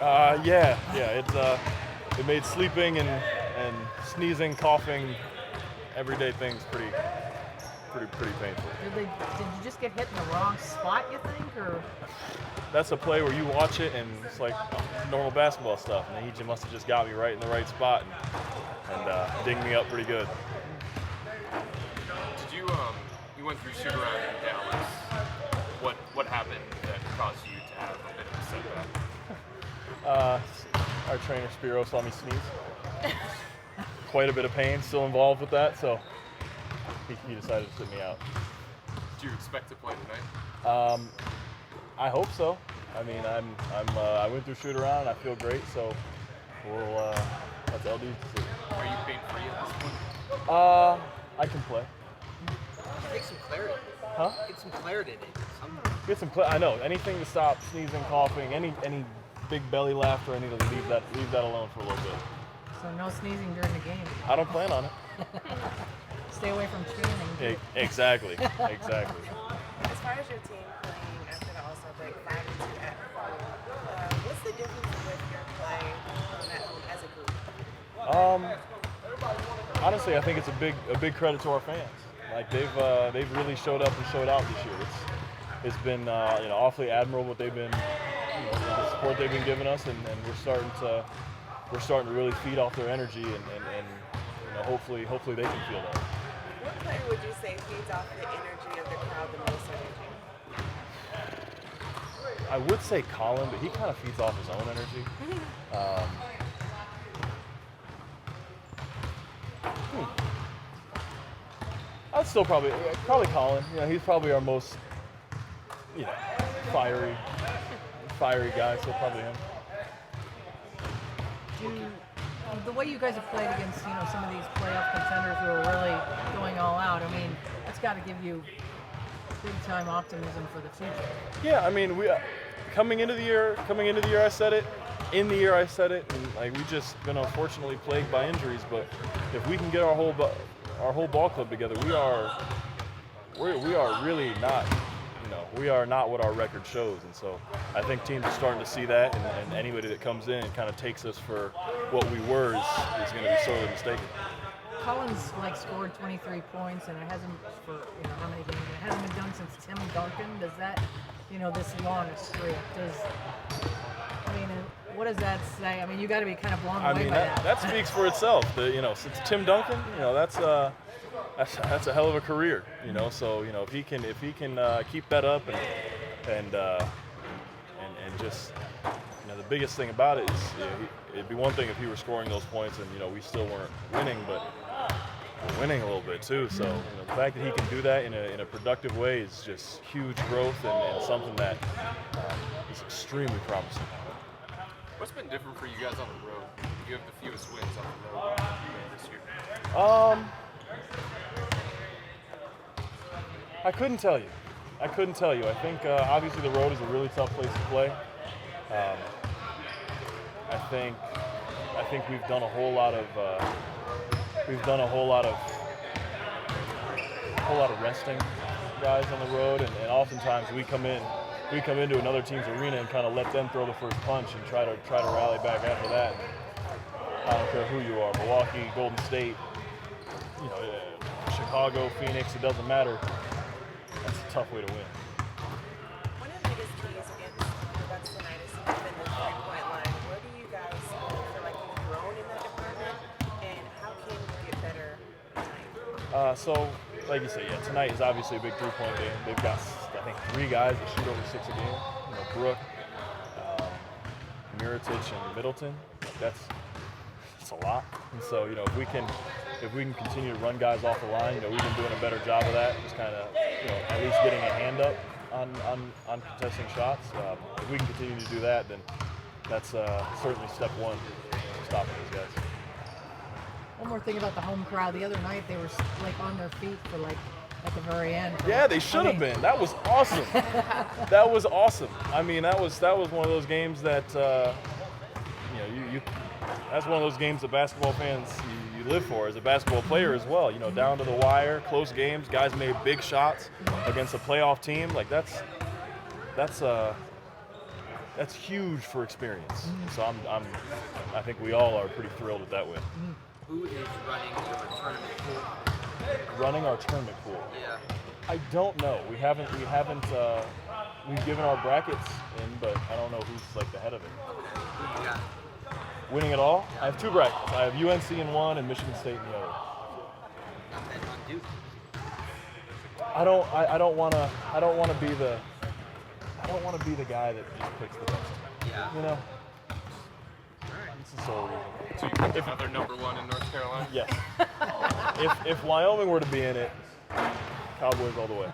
It made sleeping and sneezing, coughing, everyday things pretty painful. Did you just get hit in the wrong spot, you think, or? That's a play where you watch it and it's like normal basketball stuff, and he must have just got me right in the right spot and dinged me up pretty good. Did you went through shoot around in Dallas? What happened that caused you to have a bit of a setback? Our trainer Spiro saw me sneeze. Quite a bit of pain still involved with that, so he decided to sit me out. Do you expect to play tonight? I hope so. I mean, I went through shoot around and I feel great, so we'll that's LD's decision. Are you pain free at this point? I can play. Get some clarity. Huh? Get some clarity in it. Get some I know anything to stop sneezing, coughing, any big belly laughter. I need to leave that alone for a little bit. So no sneezing during the game. I don't plan on it. Stay away from Channing. Exactly. As far as your team playing after the All-Star break, 5-2 at home, what's the difference with your play at home as a group? Honestly, I think it's a big credit to our fans. Like they've really showed up and showed out this year. It's been awfully admirable what they've been, the support they've been giving us, and we're starting to really feed off their energy and hopefully they can feel that. What player would you say feeds off the energy of the crowd the most on your team? I would say Colin, but he kind of feeds off his own energy. I'd still probably Colin. He's probably our most fiery guy, so probably him. The way you guys have played against some of these playoff contenders who are really going all out, I mean, that's got to give you big time optimism for the future. Yeah, I mean, we coming into the year, I said it. In the year, I said it, and we've just been unfortunately plagued by injuries. But if we can get our whole ball club together, we are really not. We are not what our record shows, and so I think teams are starting to see that, and anybody that comes in and kind of takes us for what we were is going to be sorely mistaken. Collins scored 23 points, and it hasn't for how many games? It hasn't been done since Tim Duncan. Does that this long a streak? What does that say? I mean, you got to be kind of blown away by that. That speaks for itself. Since Tim Duncan, that's a hell of a career. So if he can keep that up and just the biggest thing about it is it'd be one thing if he were scoring those points and we still weren't winning, but we're winning a little bit too. So the fact that he can do that in a productive way is just huge growth and something that is extremely promising. What's been different for you guys on the road? You have the fewest wins on the road this year. I couldn't tell you. I think obviously the road is a really tough place to play. I think we've done a whole lot of resting guys on the road, and oftentimes we come into another team's arena and kind of let them throw the first punch and try to rally back after that. I don't care who you are, Milwaukee, Golden State, Chicago, Phoenix, it doesn't matter. That's a tough way to win. One of the biggest keys against the Bucks tonight is been the three-point line. Where do you guys feel like you've grown in that department, and how can you get better tonight? So, like you say, tonight is obviously a big three-point game. They've got, I think, 3 guys that shoot over 6 a game. Brooke, Mirotic, and Middleton. That's a lot. And so, if we can continue to run guys off the line, we've been doing a better job of that. Just kind of, at least getting a hand up on contesting shots. If we can continue to do that, then that's certainly step one to stopping these guys. One more thing about the home crowd. The other night they were on their feet for at the very end. Yeah, they should have been. That was awesome. That was awesome. I mean, that was one of those games that that's one of those games that basketball fans you live for as a basketball player as well. Down to the wire, close games. Guys made big shots against a playoff team. That's that's huge for experience. So I think we all are pretty thrilled with that win. Who is running your tournament pool? Running our tournament pool. Yeah. I don't know. We've given our brackets in, but I don't know who's like the head of it. Who you got? Winning it all? I have 2 brackets. I have UNC in one and Michigan State in the other. Not betting on Duke. I don't want to be the guy that just picks the best. Yeah. You know, Alright. it's the sole reason. So you picked another number 1 in North Carolina? Yes. If Wyoming were to be in it, Cowboys all the way.